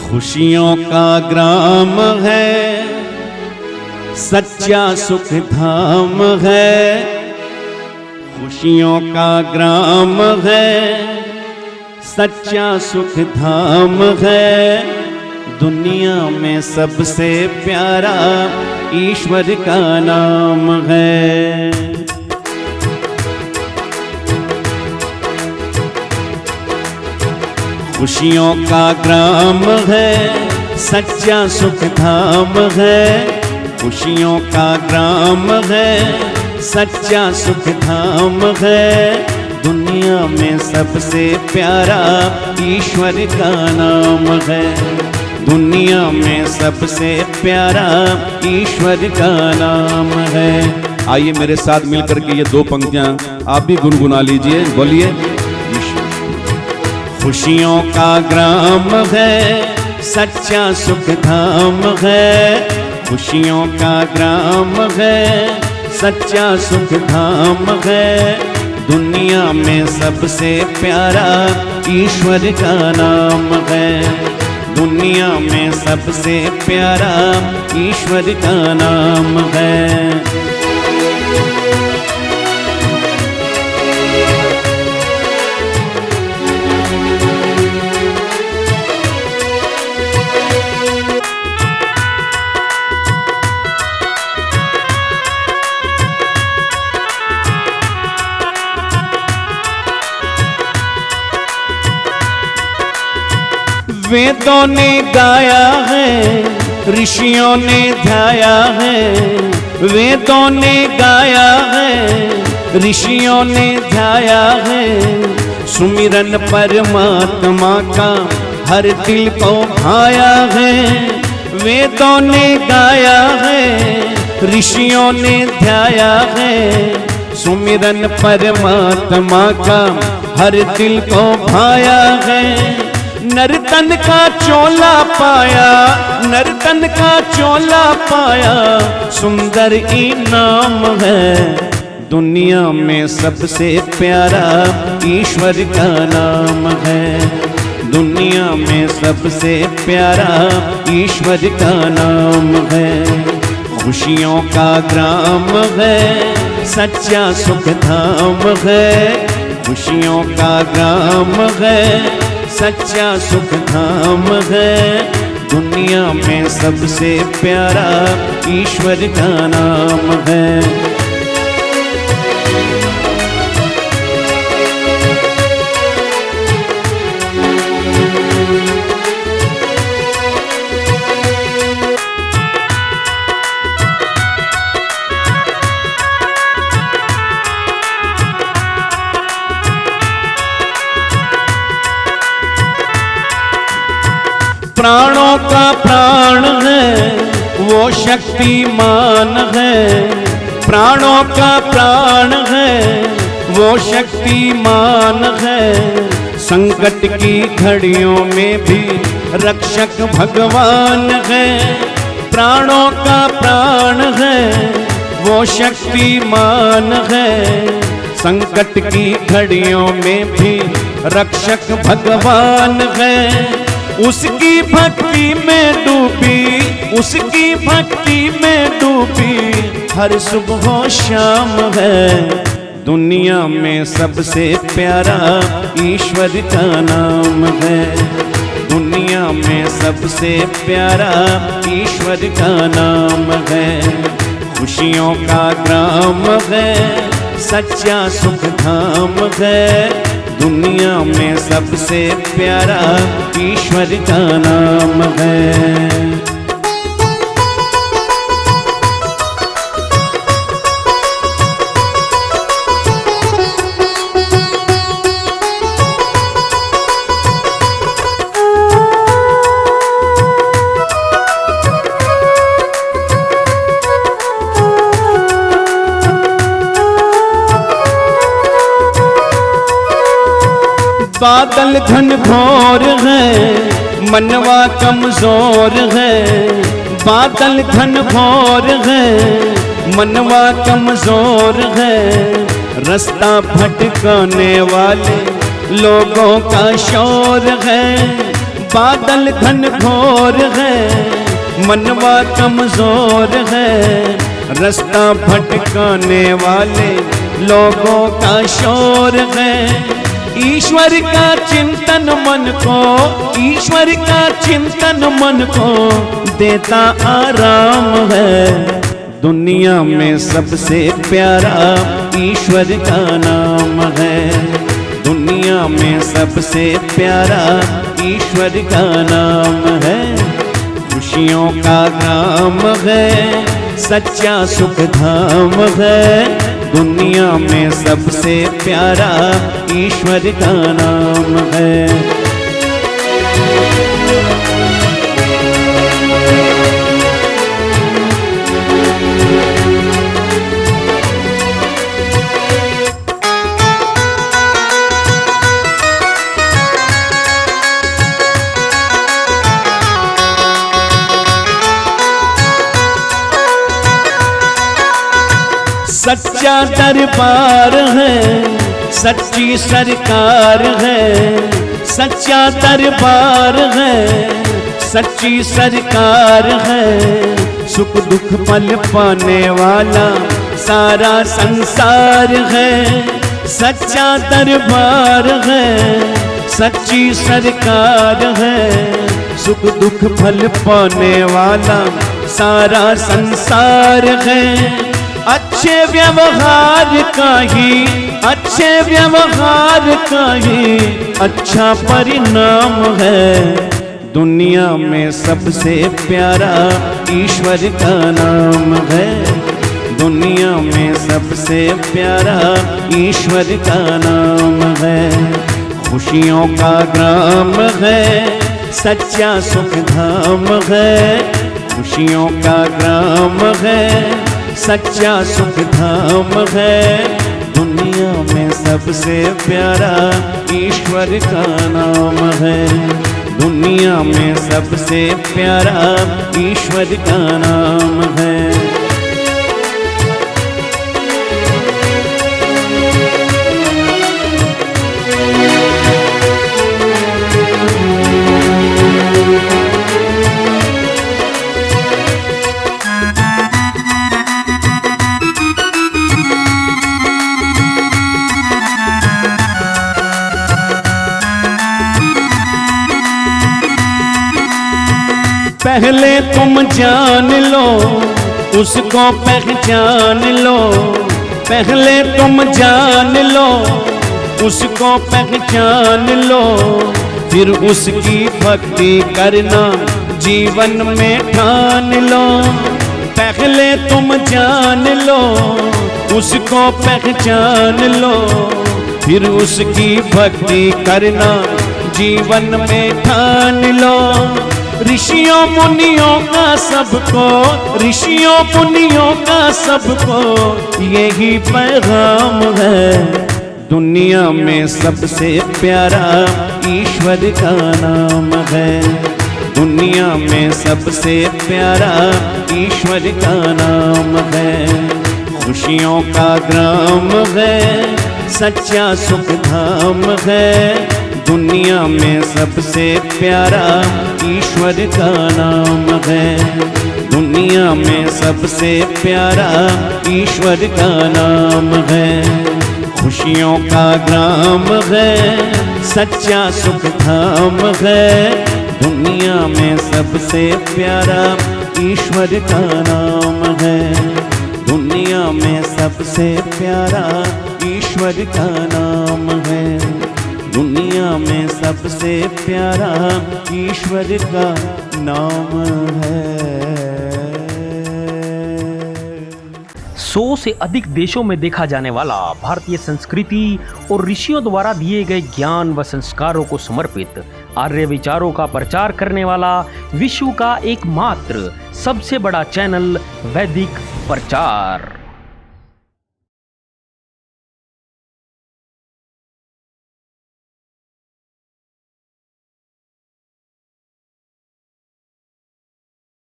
खुशियों का ग्राम है, सच्चा सुख धाम है। खुशियों का ग्राम है, सच्चा सुख धाम है। दुनिया में सबसे प्यारा ईश्वर का नाम है। खुशियों का ग्राम है, सच्चा सुख धाम है। खुशियों का ग्राम है, सच्चा सुख धाम है। दुनिया में सबसे प्यारा ईश्वर का नाम है। दुनिया में सबसे प्यारा ईश्वर का नाम है। आइए मेरे साथ मिलकर के ये दो पंक्तियां आप भी गुनगुना लीजिए, बोलिए। खुशियों का ग्राम है, सच्चा सुख धाम है। खुशियों का ग्राम है, सच्चा सुख धाम है। दुनिया में सबसे प्यारा ईश्वर का नाम है। दुनिया में सबसे प्यारा ईश्वर का नाम है। वेदों ने गाया है, ऋषियों ने ध्याया है। वेदों ने गाया है, ऋषियों ने ध्याया है। सुमिरन परमात्मा का हर दिल को भाया है। वेदों ने गाया है, ऋषियों ने ध्याया है। सुमिरन परमात्मा का हर दिल को भाया है। नर्तन का चोला पाया, नर्तन का चोला पाया, सुंदर इनाम है। दुनिया में सबसे प्यारा ईश्वर का नाम है। दुनिया में सबसे प्यारा ईश्वर का नाम है। खुशियों का ग्राम है, सच्चा सुख धाम है। खुशियों का ग्राम है, सच्चा सुख धाम है। दुनिया में सबसे प्यारा ईश्वर का नाम है। प्राणों का प्राण है, वो शक्तिमान है। प्राणों का प्राण है, वो शक्तिमान है। संकट की घड़ियों में भी रक्षक भगवान है। प्राणों का प्राण है, वो शक्तिमान है। संकट की घड़ियों में भी रक्षक भगवान है। उसकी भक्ति में डूबी, उसकी भक्ति में डूबी हर सुबह शाम है। दुनिया में सबसे प्यारा ईश्वर का नाम है। दुनिया में सबसे प्यारा ईश्वर का नाम है। खुशियों का ग्राम है, सच्चा सुख धाम है। दुनिया में सबसे प्यारा ईश्वर का नाम है। बादल घन घोर है, मनवा कमजोर है। बादल घन घोर है, मनवा कमजोर है। रास्ता भटकाने वाले लोगों का शोर है। बादल घन घोर है, मनवा कमजोर है, रास्ता भटकाने वाले लोगों का शोर है। ईश्वर का चिंतन मन को, ईश्वर का चिंतन मन को देता आराम है। दुनिया में सबसे प्यारा ईश्वर का नाम है। दुनिया में सबसे प्यारा ईश्वर का नाम है। खुशियों का ग्राम है, सच्चा सुख धाम है। दुनिया में सबसे प्यारा ईश्वर का नाम है। सच्चा दरबार है, सच्ची सरकार है। सच्चा दरबार है, सच्ची सरकार है। सुख दुख पल पाने वाला सारा संसार है। सच्चा दरबार है, सच्ची सरकार है। सुख दुख फल पाने वाला सारा संसार है। अच्छे व्यवहार का ही, अच्छे व्यवहार का ही अच्छा परिणाम है। दुनिया में सबसे प्यारा ईश्वर का नाम है। दुनिया में सबसे प्यारा ईश्वर का नाम है। खुशियों का ग्राम है, सच्चा सुख धाम है। खुशियों का ग्राम है, सच्चा सुख धाम है। दुनिया में सबसे प्यारा ईश्वर का नाम है। दुनिया में सबसे प्यारा ईश्वर का नाम है। पहले तुम जान लो, उसको पहचान लो। पहले तुम जान लो, उसको पहचान लो। फिर उसकी भक्ति करना जीवन में ठान लो। पहले तुम जान लो, उसको पहचान लो। फिर उसकी भक्ति करना जीवन में ठान लो। ऋषियों मुनियों का सबको, ऋषियों मुनियों का सबको यही पैगाम है। दुनिया में सबसे प्यारा ईश्वर का नाम है। दुनिया में सबसे प्यारा ईश्वर का नाम है। खुशियों का ग्राम है, सच्चा सुख धाम है। दुनिया में सबसे प्यारा ईश्वर का नाम है। दुनिया में सबसे प्यारा ईश्वर का नाम है। खुशियों का ग्राम है, सच्चा सुख धाम है। दुनिया में सबसे प्यारा ईश्वर का नाम है। दुनिया में सबसे प्यारा ईश्वर का नाम है। दुनिया में सबसे प्यारा ईश्वर का नाम है। 100 से अधिक देशों में देखा जाने वाला भारतीय संस्कृति और ऋषियों द्वारा दिए गए ज्ञान व संस्कारों को समर्पित आर्य विचारों का प्रचार करने वाला विश्व का एकमात्र सबसे बड़ा चैनल वैदिक प्रचार।